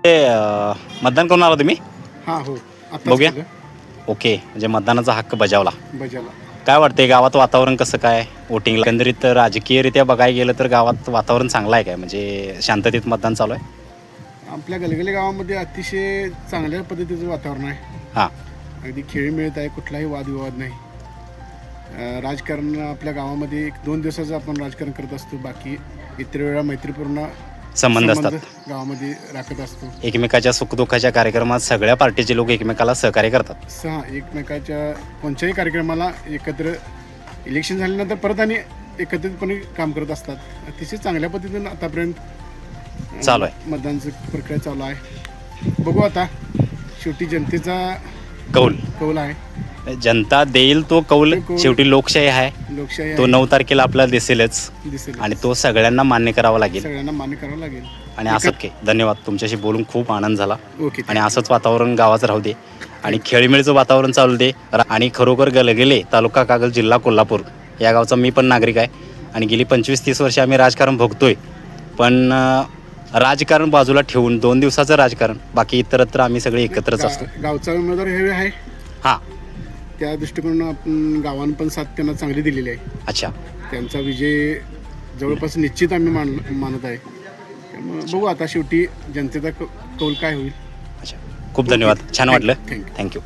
मतदान करून आला तुम्ही? हां हो बघूया. ओके, म्हणजे मतदानाचा हक्क बजावला. बजाला. काय वाटते गावात वातावरण कसं काय वोटिंगला? एकंदरीत राजकीयरित्या बघायला गेलं तर गावात वातावरण चांगलं आहे काय, म्हणजे शांततेत मतदान चालू आहे? आपल्या गलगली गावामध्ये अतिशय चांगल्या पद्धतीचं वातावरण आहे. हां. अगदी खेळी मिळत आहे, कुठलाही वादविवाद नाही. राजकारण आपल्या गावामध्ये 1-2 दिवसाचं आपण राजकारण करत असतो, बाकी इतर वेळा मैत्रीपूर्ण संबंध असतात. गावामध्ये राखत असतो. एकमेकाच्या सुखदुःखाच्या कार्यक्रमात सगळ्या पार्टीचे लोक एकमेकाला सहकार्य करतात. एकमेकाच्या कोणत्याही कार्यक्रमाला एकत्र इलेक्शन झाल्यानंतर परत आणि एकत्रितपणे काम करत असतात. अतिशय चांगल्या पद्धतीनं आतापर्यंत चालू आहे. मतदानाची प्रक्रिया चालू आहे. बघू आता, शेवटी जनतेचा कौल आहे. जनता देईल तो कौल. शेवटी लोकशाही आहे, लोकशाही तो 9 तारखेला आपल्याला दिसेलच दिसेल आणि तो सगळ्यांना मान्य करावा लागेल. सगळ्यांना मान्य करावं लागेल. आणि असं धन्यवाद, तुमच्याशी बोलून खूप आनंद झाला. ओके. आणि असंच वातावरण गावात राहू दे आणि खेळीमेळीचं वातावरण चालू दे. आणि खरोखर गलगले, तालुका कागल, जिल्हा कोल्हापूर या गावचा मी पण नागरिक आहे आणि गेली 25-30 वर्षे आम्ही राजकारण भोगतोय. पण राजकारण बाजूला ठेवून 2 दिवसाचं राजकारण, बाकी इतरत्र आम्ही सगळे एकत्रच असतो. गावचा उमेदवार हे आहे, हां. त्या दृष्टिकोनातून आपण गावानं पण साथ त्यांना चांगली दिलेली आहे. अच्छा. त्यांचा विजय जवळपास निश्चित आम्ही मानत आहे. त्यामुळे बघू आता शेवटी जनतेचा कौल काय होईल. अच्छा, खूप धन्यवाद. छान वाटलं. थँक्यू. थँक्यू.